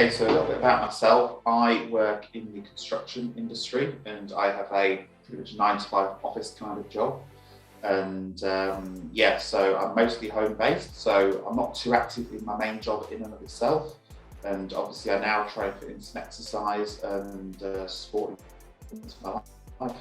Okay, so a little bit about myself. I work in the construction industry and I have a pretty much 9 to 5 office kind of job. And yeah, so I'm mostly home based, so I'm not too active in my main job in and of itself. And obviously, I now try and fit in some exercise and sport into my life.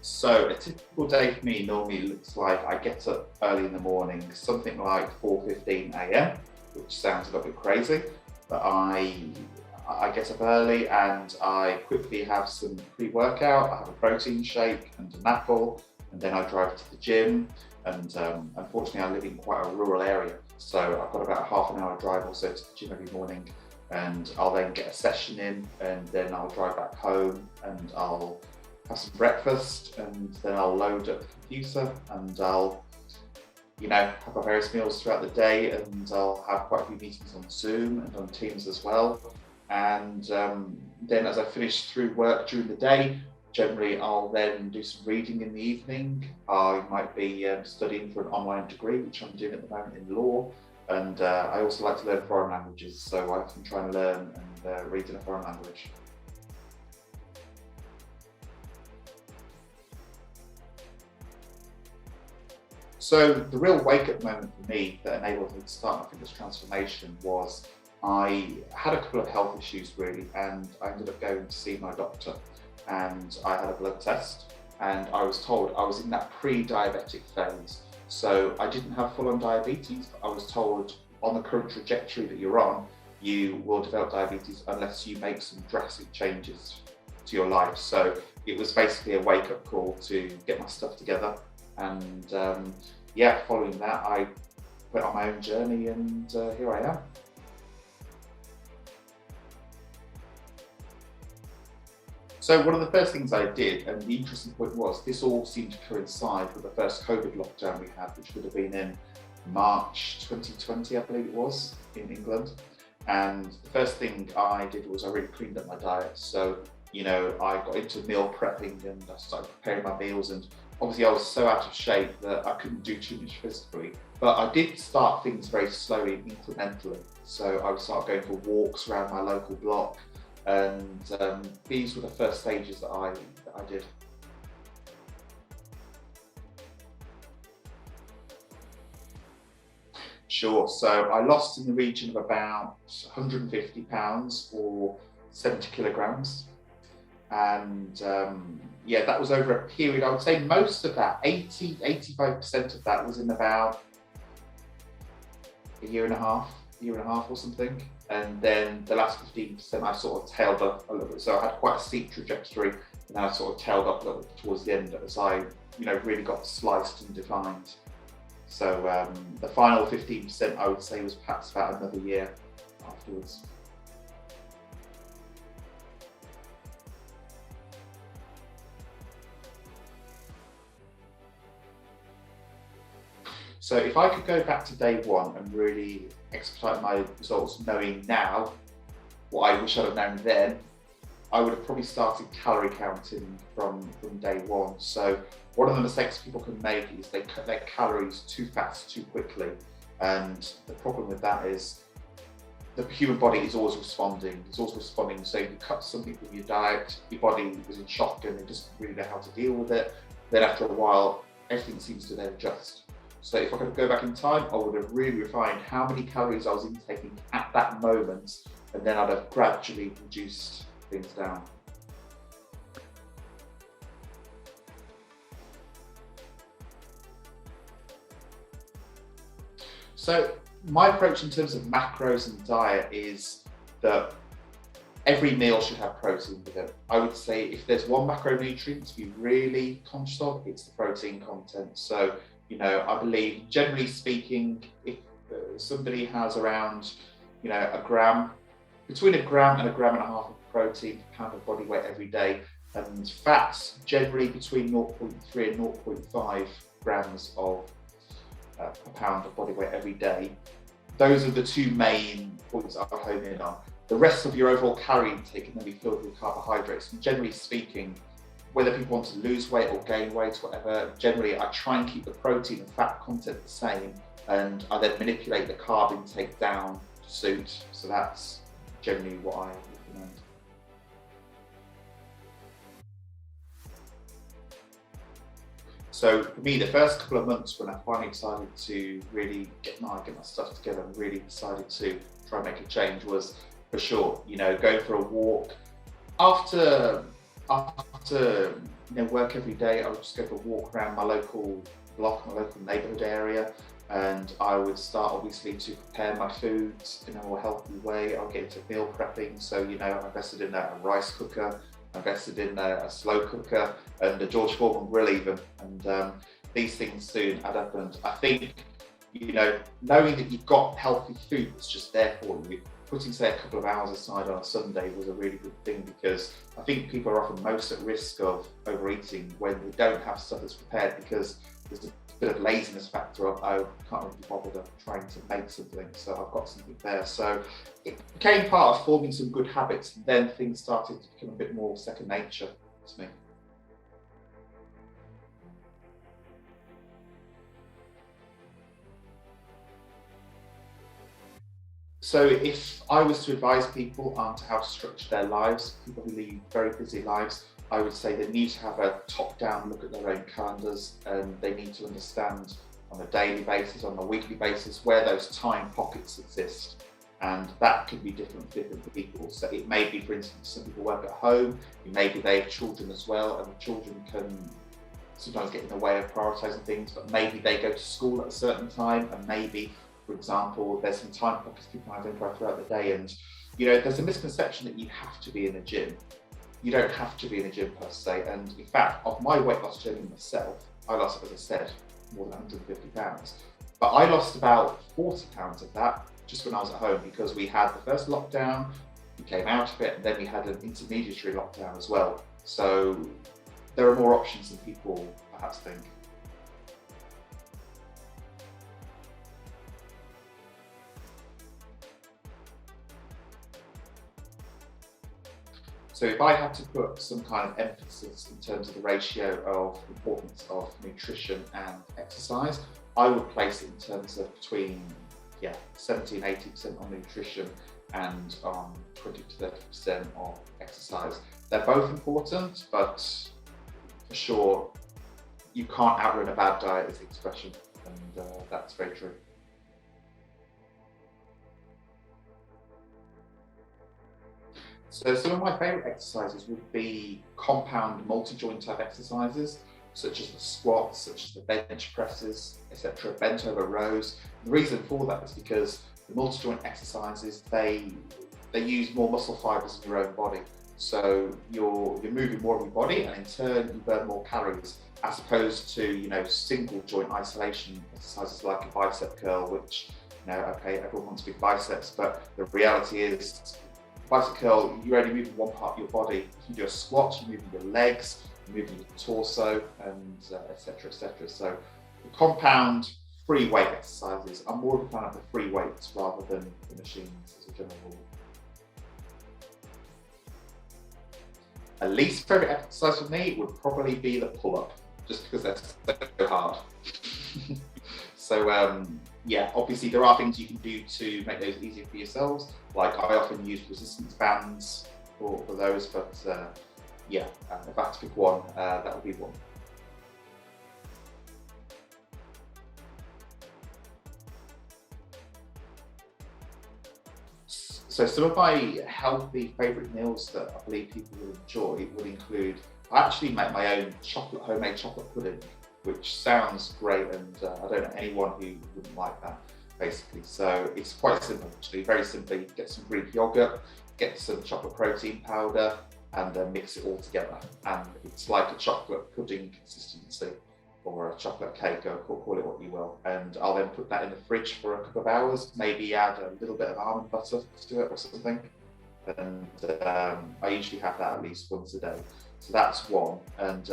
So a typical day for me normally looks like I get up early in the morning, something like 4:15 a.m., which sounds a little bit crazy, but I get up early and I quickly have some pre-workout. I have a protein shake and an apple, and then I drive to the gym. And unfortunately, I live in quite a rural area, so I've got about a half an hour drive or so to the gym every morning. And I'll then get a session in, and then I'll drive back home and I'll have some breakfast, and then I'll load up the computer and I'll, have my various meals throughout the day, and I'll have quite a few meetings on Zoom and on Teams as well. And then as I finish through work during the day, generally I'll then do some reading in the evening. I might be studying for an online degree, which I'm doing at the moment in law. And I also like to learn foreign languages, so I can try and learn and read in a foreign language. So the real wake-up moment for me that enabled me to start my fitness transformation was I had a couple of health issues really, and I ended up going to see my doctor, and I had a blood test, and I was told I was in that pre-diabetic phase. So I didn't have full-on diabetes, but I was told on the current trajectory that you're on, you will develop diabetes unless you make some drastic changes to your life. So it was basically a wake-up call to get my stuff together. And yeah, following that, I went on my own journey, and here I am. So one of the first things I did, and the interesting point was, this all seemed to coincide with the first COVID lockdown we had, which would have been in March 2020, I believe it was, in England. And the first thing I did was I really cleaned up my diet. So, I got into meal prepping and I started preparing my meals, and obviously I was so out of shape that I couldn't do too much physically. But I did start things very slowly and incrementally. So I would start going for walks around my local block, and these were the first stages that I did. Sure, so I lost in the region of about 150 pounds or 70 kilograms. And yeah, that was over a period, I would say most of that, 85% of that was in about a year and a half or something. And then the last 15% I sort of tailed up a little bit. So I had quite a steep trajectory, and then I sort of tailed up a little bit towards the end as I, really got sliced and defined. So the final 15% I would say was perhaps about another year afterwards. So if I could go back to day one and really expedite my results, knowing now what I wish I'd have known then, I would have probably started calorie counting from day one. So one of the mistakes people can make is they cut their calories too fast, too quickly. And the problem with that is the human body is always responding. It's always responding. So you cut something from your diet, your body is in shock and it doesn't really know how to deal with it. Then after a while, everything seems to then adjust. So if I could go back in time, I would have really refined how many calories I was intaking at that moment, and then I'd have gradually reduced things down. So my approach in terms of macros and diet is that every meal should have protein with it. I would say if there's one macronutrient to be really conscious of, it's the protein content. So I believe, generally speaking, if somebody has around, a gram, between a gram and a gram and a half of protein per pound of body weight every day, and fats generally between 0.3 and 0.5 grams of per pound of body weight every day. Those are the two main points I would hone in on. The rest of your overall calorie intake can then be filled with carbohydrates. And generally speaking, whether people want to lose weight or gain weight, whatever, generally I try and keep the protein and fat content the same, and I then manipulate the carb intake down to suit. So that's generally what I recommend. So for me, the first couple of months when I finally decided to really get my stuff together and really decided to try and make a change was, for sure, going for a walk. After work every day, I would just go for a walk around my local block, my local neighbourhood area, and I would start obviously to prepare my foods in a more healthy way. I'll get into meal prepping, so I invested in a rice cooker, I invested in a slow cooker and a George Foreman grill even, and these things soon add up. And I think knowing that you've got healthy food that's just there for you, putting say a couple of hours aside on a Sunday was a really good thing, because I think people are often most at risk of overeating when they don't have stuff that's prepared, because there's a bit of laziness factor of, oh, I can't really be bothered trying to make something, so I've got something there. So it became part of forming some good habits, and then things started to become a bit more second nature to me. So if I was to advise people on how to structure their lives, people who lead very busy lives, I would say they need to have a top-down look at their own calendars, and they need to understand on a daily basis, on a weekly basis, where those time pockets exist. And that could be different for different people. So it may be, for instance, some people work at home, maybe they have children as well, and the children can sometimes get in the way of prioritising things, but maybe they go to school at a certain time, and maybe, for example, there's some time pockets people identify throughout the day. And there's a misconception that you have to be in a gym. You don't have to be in a gym per se. And in fact, of my weight loss journey myself, I lost, as I said, more than 150 pounds. But I lost about 40 pounds of that just when I was at home, because we had the first lockdown, we came out of it, and then we had an intermediary lockdown as well. So there are more options than people perhaps think. So if I had to put some kind of emphasis in terms of the ratio of importance of nutrition and exercise, I would place it in terms of between 70 and 80% on nutrition and 20 to 30% on exercise. They're both important, but for sure, you can't outrun a bad diet is the expression, and that's very true. So some of my favourite exercises would be compound multi-joint type exercises, such as the squats, such as the bench presses, etc., bent over rows. The reason for that is because the multi-joint exercises, they use more muscle fibres in your own body. So you're moving more of your body, and in turn you burn more calories, as opposed to single joint isolation exercises like a bicep curl, which okay, everyone wants big biceps, but the reality is bicep curl, you're only moving one part of your body. If you do a squat, you're moving your legs, you're moving your torso, and etc., etc. So the compound free weight exercises, I'm more of a fan of the free weights rather than the machines as a general rule. A least favourite exercise for me would probably be the pull-up, just because they're so hard. So obviously there are things you can do to make those easier for yourselves. Like I often use resistance bands for those, but if I had to pick one, that would be one. So some of my healthy favourite meals that I believe people will enjoy would include, I actually make my own homemade chocolate pudding, which sounds great, and I don't know anyone who wouldn't like that, basically. So it's quite simple, actually, very simply. Get some Greek yogurt, get some chocolate protein powder, and mix it all together. And it's like a chocolate pudding consistency, or a chocolate cake, or call it what you will. And I'll then put that in the fridge for a couple of hours, maybe add a little bit of almond butter to it or something. And I usually have that at least once a day. So that's one. And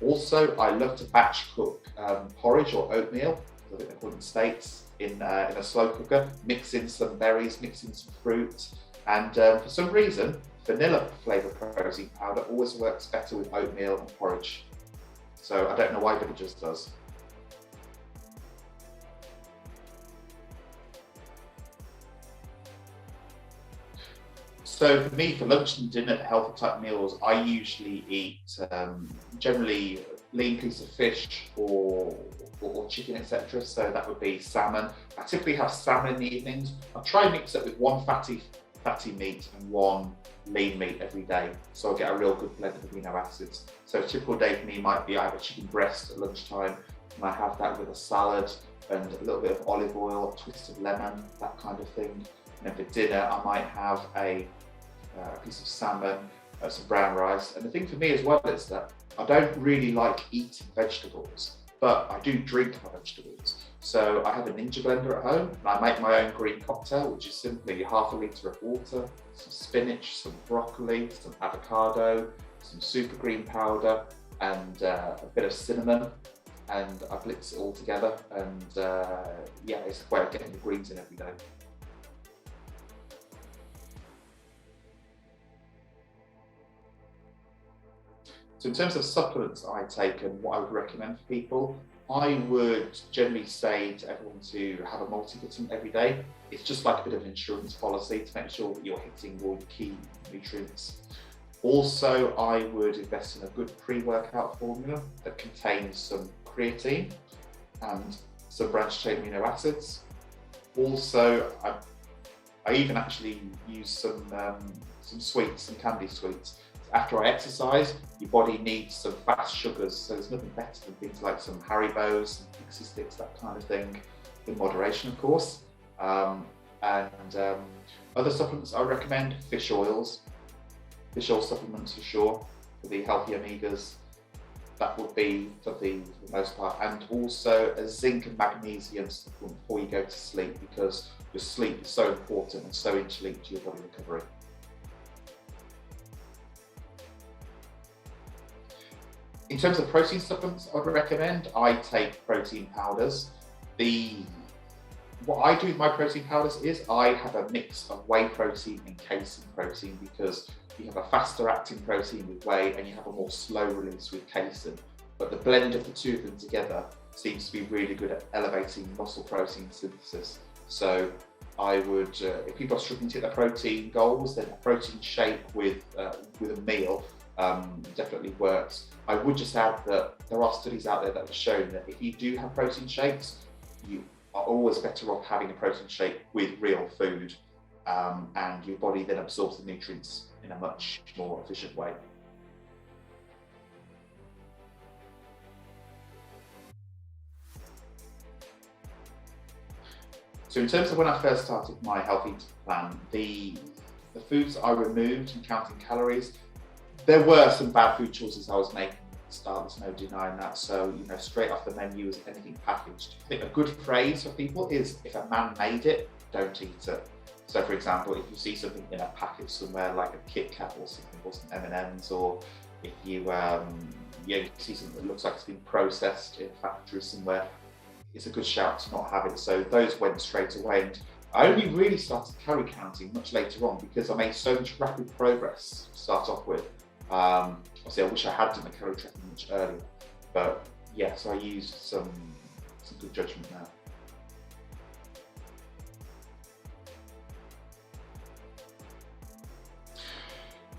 also I love to batch cook porridge or oatmeal, I think they're called in the States, in a slow cooker, mix in some berries, mix in some fruit. And for some reason, vanilla flavoured protein powder always works better with oatmeal and porridge. So I don't know why, but it just does. So for me, for lunch and dinner, healthy type meals, I usually eat generally lean piece of fish or chicken, etc. So that would be salmon. I typically have salmon in the evenings. I try and mix it with one fatty meat and one lean meat every day. So I get a real good blend of amino acids. So a typical day for me might be I have a chicken breast at lunchtime and I have that with a salad and a little bit of olive oil, a twist of lemon, that kind of thing. And then for dinner, I might have a piece of salmon, some brown rice. And the thing for me as well is that I don't really like eating vegetables, but I do drink my vegetables. So I have a Ninja blender at home and I make my own green cocktail, which is simply half a litre of water, some spinach, some broccoli, some avocado, some super green powder and a bit of cinnamon. And I blitz it all together and yeah, it's a way of getting the greens in every day. So in terms of supplements I take and what I would recommend for people, I would generally say to everyone to have a multivitamin every day. It's just like a bit of an insurance policy to make sure that you're hitting all the key nutrients. Also, I would invest in a good pre-workout formula that contains some creatine and some branched chain amino acids. Also, I even actually use some sweets, some candy sweets. After I exercise, your body needs some fast sugars, so there's nothing better than things like some Haribos, Pixie Sticks, that kind of thing, in moderation, of course. Other supplements I recommend, fish oils. Fish oil supplements for sure, for the healthy omegas. That would be for the most part. And also a zinc and magnesium supplement before you go to sleep, because your sleep is so important and so interlinked to your body recovery. In terms of protein supplements, I would recommend I take protein powders. What I do with my protein powders is I have a mix of whey protein and casein protein, because you have a faster acting protein with whey and you have a more slow release with casein. But the blend of the two of them together seems to be really good at elevating muscle protein synthesis. So I would, if people are struggling to hit their protein goals, then a protein shake with a meal definitely works. I would just add that there are studies out there that have shown that if you do have protein shakes, you are always better off having a protein shake with real food, and your body then absorbs the nutrients in a much more efficient way. So in terms of when I first started my health eating plan, the foods I removed and counting calories, there were some bad food choices I was making at the start, there's no denying that. So, you know, straight off the menu was anything packaged. I think a good phrase for people is, if a man made it, don't eat it. So for example, if you see something in a package somewhere like a Kit Kat or something, or some M&Ms, or if you, you see something that looks like it's been processed in a factory somewhere, it's a good shout to not have it. So those went straight away. And I only really started calorie counting much later on, because I made so much rapid progress to start off with. Obviously, I wish I had done the calorie tracking much earlier, but yeah, so I used some good judgment there.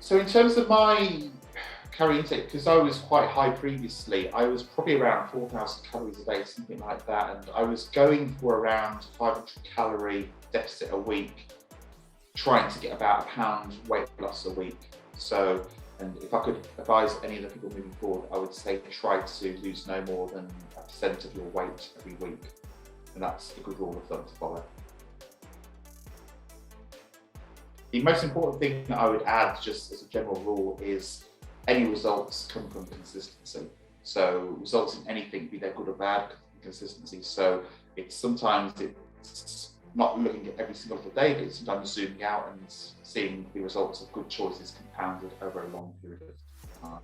So in terms of my calorie intake, because I was quite high previously, I was probably around 4,000 calories a day, something like that, and I was going for around 500 calorie deficit a week, trying to get about a pound weight loss a week. So, and if I could advise any of the people moving forward, I would say try to lose no more than 1% of your weight every week. And that's a good rule of thumb to follow. The most important thing that I would add, just as a general rule, is any results come from consistency. So results in anything, be they good or bad, consistency. So sometimes it's not looking at every single day, but it's sometimes zooming out and seeing the results of good choices compounded over a long period of time.